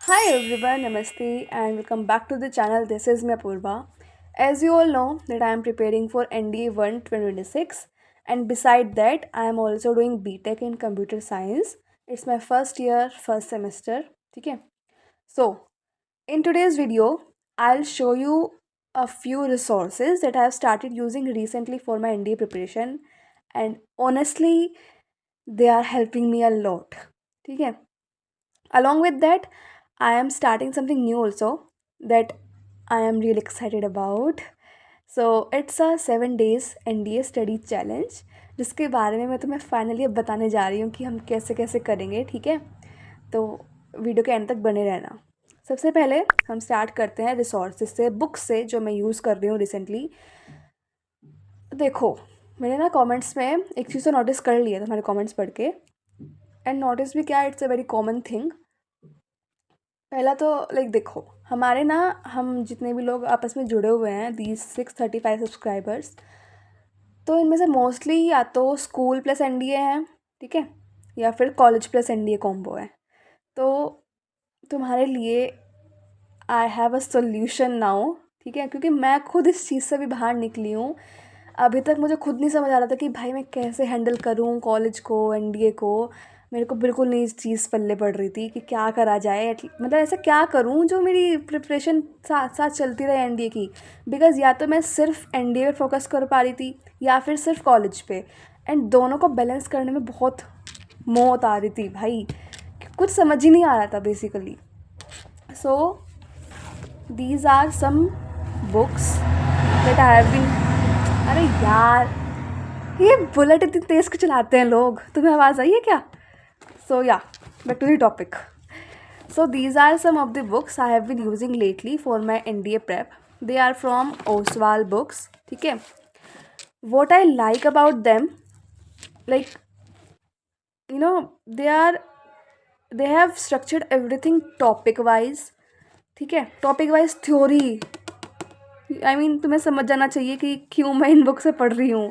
Hi everyone, Namaste and welcome back to the channel. This is me Apurva. As you all know that I am preparing for NDA 1 2026 and beside that I am also doing BTech in Computer Science. It's my first year, first semester. Okay. So in today's video, I'll show you a few resources that I have started using recently for my NDA preparation and honestly they are helping me a lot. Okay. Along with that, I am starting something new also that I am really excited about. So it's a 7 days NDA study challenge जिसके बारे में मैं तुम्हें finally अब बताने जा रही हूँ कि हम कैसे कैसे करेंगे, ठीक है। तो वीडियो के एंड तक बने रहना। सबसे पहले हम स्टार्ट करते हैं रिसोर्सेज से, बुक्स से जो मैं यूज़ कर रही हूँ रिसेंटली। देखो, मैंने ना कमेंट्स में एक चीज़ तो नोटिस कर लिया था हमारे कमेंट्स पढ़ के, एंड नोटिस भी क्या, it's a very common thing. पहला तो लाइक देखो, हमारे ना हम जितने भी लोग आपस में जुड़े हुए हैं, दीज 635 सब्सक्राइबर्स, तो इनमें से मोस्टली या तो स्कूल प्लस एनडीए हैं, ठीक है, या फिर कॉलेज प्लस एनडीए कॉम्बो है। तो तुम्हारे लिए I have a solution now, ठीक है, क्योंकि मैं खुद इस चीज़ से भी बाहर निकली हूँ। अभी तक मुझे खुद नहीं समझ आ रहा था कि भाई मैं कैसे हैंडल करूँ कॉलेज को, एनडीए को। मेरे को बिल्कुल नहीं इस चीज़ पल्ले पड़ रही थी कि क्या करा जाए, मतलब ऐसा क्या करूँ जो मेरी प्रिपरेशन साथ साथ चलती रहे एनडीए की। बिकॉज़ या तो मैं सिर्फ एनडीए पे फोकस कर पा रही थी या फिर सिर्फ कॉलेज पे, एंड दोनों को बैलेंस करने में बहुत मौत आ रही थी भाई। कुछ समझ ही नहीं आ रहा था basically. So these are some books that I have been. अरे यार, ये बुलेट इतनी तेज़ क्यों चलाते हैं लोग, तुम्हें आवाज़ आई है क्या? So yeah, back to the topic. So these are some of the books I have been using lately for my NDA prep. They are from Oswal books. ठीक है. What I like about them, like, they have structured everything topic wise. ठीक है, topic wise theory. तुम्हें समझ जाना चाहिए कि क्यों मैं इन बुक से पढ़ रही हूँ,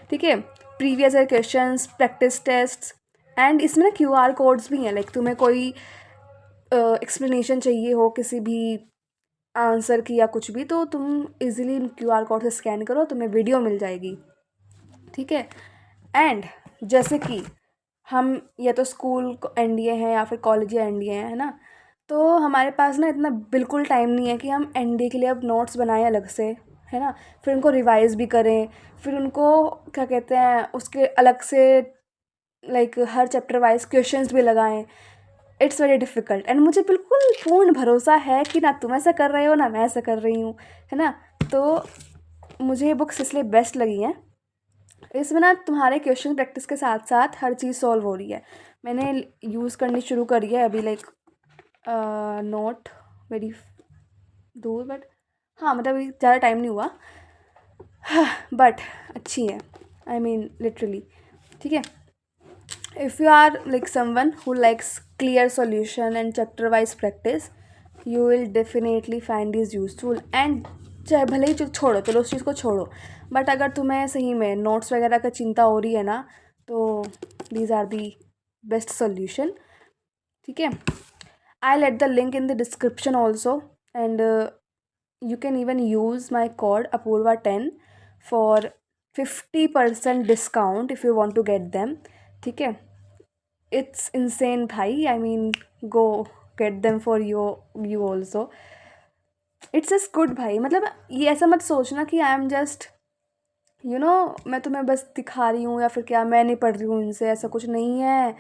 ठीक है। Previous year questions, practice tests, and इसमें ना क्यूआर कोड्स भी हैं। लाइक तुम्हें कोई एक्सप्लेनेशन चाहिए हो किसी भी आंसर की या कुछ भी, तो तुम इजीली क्यूआर कोड से स्कैन करो, तुम्हें वीडियो मिल जाएगी, ठीक है। एंड जैसे कि हम या तो स्कूल एनडीए हैं या फिर कॉलेज या एनडीए हैं, है ना, तो हमारे पास ना इतना बिल्कुल टाइम नहीं है कि हम एनडीए के लिए अब नोट्स बनाएं अलग से, है ना, फिर उनको रिवाइज भी करें, फिर उनको क्या कहते हैं उसके अलग से लाइक हर चैप्टर वाइज क्वेश्चंस भी लगाएं। इट्स वेरी डिफ़िकल्ट, एंड मुझे बिल्कुल पूर्ण भरोसा है कि ना तुम ऐसा कर रहे हो ना मैं ऐसा कर रही हूँ, है ना। तो मुझे ये बुक्स इसलिए बेस्ट लगी हैं। इसमें ना तुम्हारे क्वेश्चन प्रैक्टिस के साथ साथ हर चीज़ सॉल्व हो रही है। मैंने यूज़ करनी शुरू करी है अभी, लाइक नॉट वेरी दूर, बट हाँ, मतलब ज़्यादा टाइम नहीं हुआ, बट अच्छी है, लिटरली, ठीक है। If you are like someone who likes clear solution and chapter wise practice, you will definitely find this useful. And चाहे भले ही छोड़ो, चलो उस चीज़ को छोड़ो, बट अगर तुम्हें सही में नोट्स वगैरह का चिंता हो रही है ना, तो these are the best solution, ठीक है। I let the link in the description also, and you can even use my code apurva10 for 50% discount if you want to get them, ठीक है। इट्स इंसेन भाई, गो get them for you also. It's just good भाई, मतलब ये ऐसा मत सोचना कि आई एम जस्ट मैं तुम्हें बस दिखा रही हूँ या फिर क्या, मैं नहीं पढ़ रही हूँ इनसे, ऐसा कुछ नहीं है।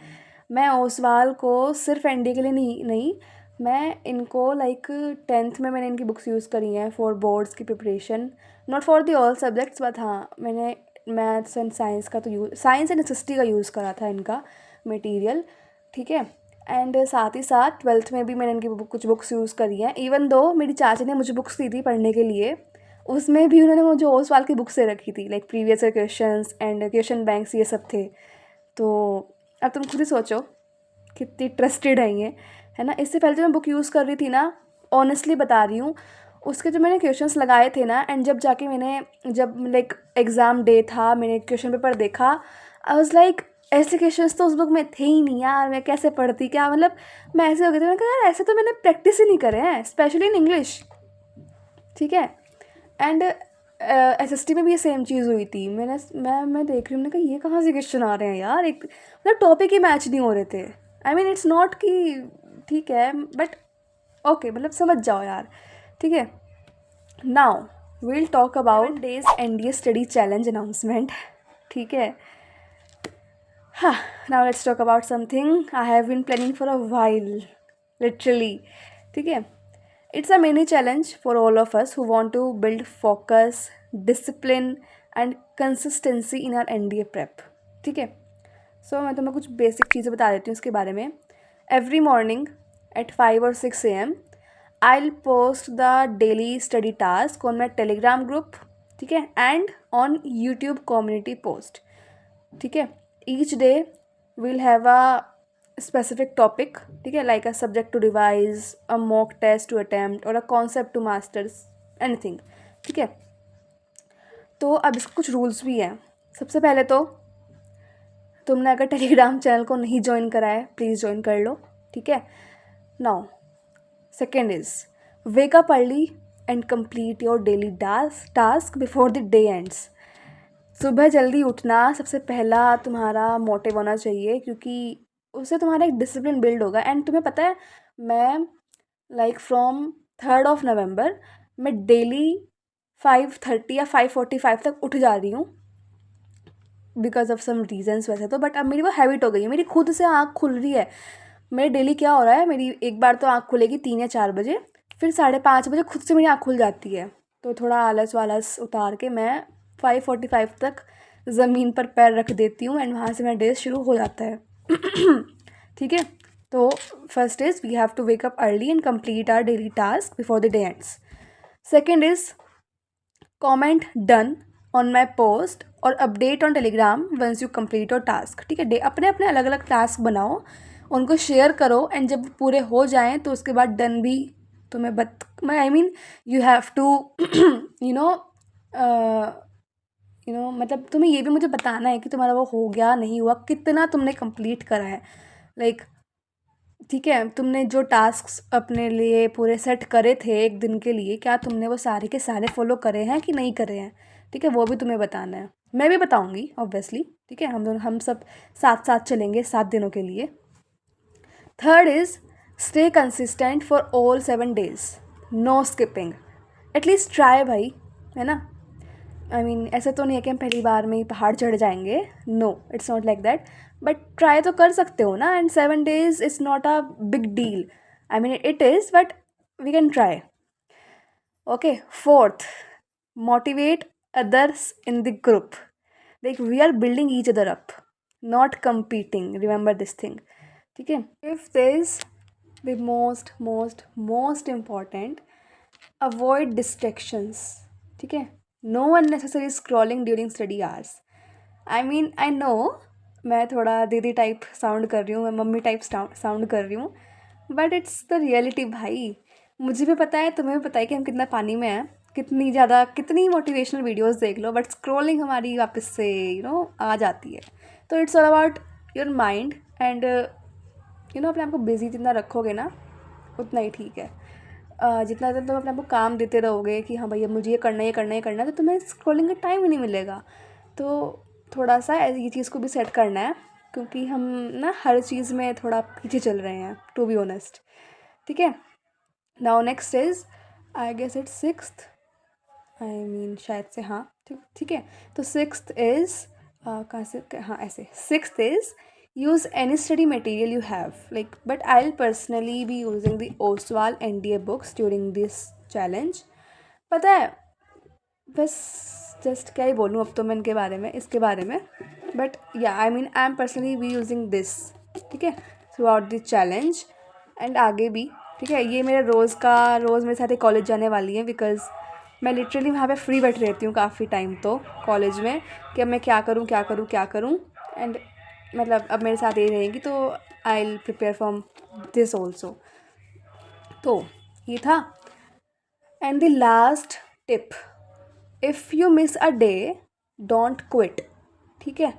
मैं ओसवाल को सिर्फ एनडी के लिए नहीं, मैं इनको लाइक 10th में मैंने इनकी बुक्स यूज़ करी हैं फॉर बोर्ड्स की preparation, not for the all subjects, but हाँ मैंने मैथ्स एंड साइंस का तो साइंस एंड एसएसटी का यूज़ करा था इनका मटेरियल, ठीक है। एंड साथ ही साथ 12th में भी मैंने इनकी कुछ बुक्स यूज़ करी हैं, इवन दो मेरी चाची ने मुझे बुक्स दी थी पढ़ने के लिए, उसमें भी उन्होंने मुझे ओसवाल की बुक से रखी थी, like previous year questions and question banks ये सब थे। तो अब तुम खुद ही सोचो कितनी ट्रस्टेड है ये, है ना। इससे पहले जो मैं बुक यूज़ कर रही थी ना, ऑनेस्टली बता रही हूँ, उसके जो मैंने क्वेश्चंस लगाए थे ना, एंड जब जाके मैंने जब लाइक एग्ज़ाम डे था, मैंने क्वेश्चन पेपर देखा, आई वाज लाइक ऐसे क्वेश्चंस तो उस बुक में थे ही नहीं यार, मैं कैसे पढ़ती, क्या मतलब मैं ऐसे हो गई थी, मैंने कहा यार ऐसे तो मैंने प्रैक्टिस ही नहीं करे हैं, स्पेशली इन इंग्लिश, ठीक है। एंड एसएसटी में भी ये सेम चीज़ हुई थी। मैं देख रही हूँ, मैंने कहा ये कहाँ से क्वेश्चन आ रहे हैं यार, एक मतलब टॉपिक ही मैच नहीं हो रहे थे। आई मीन इट्स नॉट कि ठीक है, बट ओके, मतलब समझ जाओ यार, ठीक है। Now we'll talk about these NDA study challenge announcement, ठीक है। हाँ, now let's talk about something I have been planning for a while, literally, ठीक है। It's a mini challenge for all of us who want to build focus, discipline and consistency in our NDA prep, ठीक है। सो मैं तुम्हें कुछ basic चीज़ें बता देती हूँ इसके बारे में। Every morning at 5 or 6 AM I'll post the daily study task on my Telegram group, ठीक है, and on YouTube community post, ठीक है। Each day we'll have a specific topic, ठीक है, like a subject to revise, a mock test to attempt और a concept to masters, anything, ठीक है। तो अब इसके कुछ रूल्स भी हैं। सबसे पहले तो तुमने अगर टेलीग्राम चैनल को नहीं ज्वाइन करा है, प्लीज़ ज्वाइन कर लो, ठीक है। Now second is wake up early and complete your daily task before the day ends. सुबह जल्दी उठना सबसे पहला तुम्हारा मोटिव होना चाहिए, क्योंकि उससे तुम्हारा एक डिसिप्लिन बिल्ड होगा। एंड तुम्हें पता है, मैं like from 3rd of November मैं डेली 5:30 या 5:45 तक उठ जा रही हूँ, बिकॉज ऑफ सम रीजन्स वैसे तो, बट अब मेरी वो हैबिट हो गई है, मेरी खुद से आँख खुल रही है। मेरे डेली क्या हो रहा है, मेरी एक बार तो आँख खुलेगी 3 या 4 बजे, फिर 5:30 बजे खुद से मेरी आँख खुल जाती है। तो थोड़ा आलस वालस उतार के मैं 5:45 तक ज़मीन पर पैर रख देती हूँ एंड वहाँ से मेरा डे शुरू हो जाता है, ठीक है। तो first is we have to wake up early and complete our daily task before the day ends. Second is comment done on my post और update on Telegram once you complete your task, ठीक है। Day अपने अपने अलग अलग task बनाओ, उनको share करो, एंड जब पूरे हो जाएँ तो उसके बाद डन भी तुम्हें I mean you have to you know मतलब तुम्हें ये भी मुझे बताना है कि तुम्हारा वो हो गया नहीं हुआ, कितना तुमने कंप्लीट करा है, लाइक ठीक है। तुमने जो टास्क्स अपने लिए पूरे सेट करे थे एक दिन के लिए, क्या तुमने वो सारे के सारे फॉलो करे हैं कि नहीं करे हैं, ठीक है, वो भी तुम्हें बताना है। मैं भी बताऊंगी ऑब्वियसली, ठीक है, हम सब साथ साथ चलेंगे 7 दिनों के लिए। Third is stay consistent for all 7 days, no skipping, at least try भाई, है ना। आई मीन ऐसा तो नहीं है कि हम पहली बार में ही पहाड़ चढ़ जाएंगे, no it's not like that, but try तो कर सकते हो ना। And 7 days is not a big deal, I mean it is, but we can try, okay. Fourth, motivate others in the group, like we are building each other up, not competing, remember this thing, ठीक है। Fifth is the most important, avoid distractions, ठीक है। No unnecessary scrolling during study hours. I mean I know मैं थोड़ा दीदी type sound कर रही हूँ, मैं मम्मी टाइप साउंड कर रही हूँ, बट इट्स द रियलिटी भाई। मुझे भी पता है, तुम्हें भी पता है कि हम कितना पानी में हैं, कितनी मोटिवेशनल वीडियोस देख लो, बट स्क्रॉलिंग हमारी वापस से आ जाती है। तो it's all about your mind and अपने आप को बिजी जितना रखोगे ना उतना ही ठीक है। जितना दिन तुम अपने आप को काम देते रहोगे कि हाँ भैया मुझे ये करना है, ये करना है, ये करना है, तो तुम्हें स्क्रॉलिंग का टाइम ही नहीं मिलेगा। तो थोड़ा सा ये चीज़ को भी सेट करना है, क्योंकि हम ना हर चीज़ में थोड़ा पीछे चल रहे हैं, टू बी ऑनेस्ट, ठीक है। Now next is I guess it's sixth, I mean शायद से, हाँ ठीक है। तो सिक्स्थ इज़ कहाँ से, हाँ ऐसे, sixth is use any study material you have, like, but I'll personally be using the Oswal NDA books during this challenge। पता है, बस जस्ट क्या ही बोलूँ अब तो मैं इनके बारे में, इसके बारे में, बट या I mean I am personally be using this, ठीक है, through out the challenge and आगे भी, ठीक है। ये मेरा रोज़ मेरे साथ कॉलेज जाने वाली है, बिकॉज मैं लिटरली वहाँ पे फ्री बैठ रहती हूँ काफ़ी टाइम तो कॉलेज में, कि अब मैं क्या करूँ, एंड मतलब अब मेरे साथ ये रहेगी, तो I will prepare from this also. तो ये था। And the last tip, if you miss a day don't quit, ठीक है।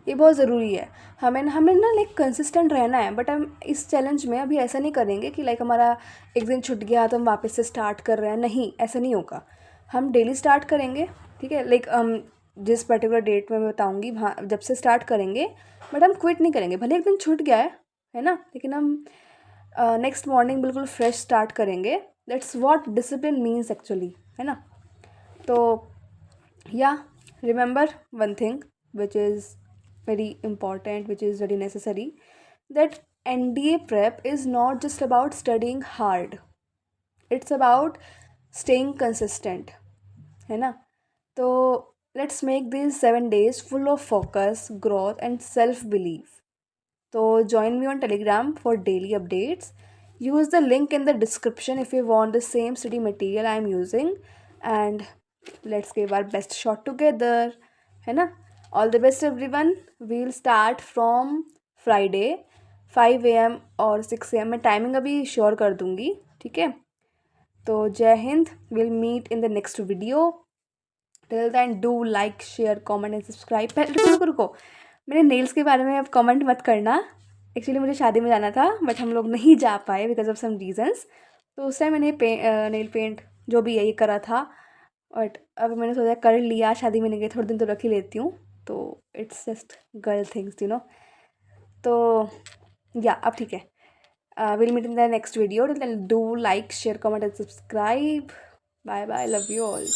ये बहुत ज़रूरी है। हमें ना लाइक कंसिस्टेंट रहना है, बट हम इस चैलेंज में अभी ऐसा नहीं करेंगे कि लाइक हमारा एक दिन छूट गया तो हम वापस से स्टार्ट कर रहे हैं, नहीं ऐसा नहीं होगा। हम डेली स्टार्ट करेंगे, ठीक है, लाइक जिस पर्टिकुलर डेट में मैं बताऊँगी वहाँ जब से स्टार्ट करेंगे, बट हम क्विट नहीं करेंगे, भले एक दिन छूट गया है ना, लेकिन हम नेक्स्ट मॉर्निंग बिल्कुल फ्रेश स्टार्ट करेंगे। That's what discipline means actually, है ना। तो या remember one thing which is very important, which is very necessary, that NDA prep is not just about studying hard, it's about staying consistent, है ना। तो let's make these 7 days full of focus, growth and self belief. तो join me on Telegram for daily updates. Use the link in the description if you want the same study material I am using, and let's give our best shot together, है ना। All the best everyone. We'll start from Friday 5 AM और 6 AM मैं timing अभी sure कर दूँगी, ठीक है। तो Jai Hind, will meet in the next video. Till then do like share comment and subscribe. पहले रुको रुको रुको, मेरे नेल्स के बारे में अब कमेंट मत करना। एक्चुअली मुझे शादी में जाना था बट हम लोग नहीं जा पाए बिकॉज ऑफ सम रीजंस। तो उस टाइम मैंने नेल पेंट जो भी है ये करा था, बट अब मैंने सोचा कर लिया, शादी में नहीं गई, थोड़े दिन तो रख ही लेती हूँ। तो इट्स जस्ट गर्ल थिंग्स, तो या अब ठीक है। Will meet in the next video. Do like share comment and subscribe. Bye bye, love you all.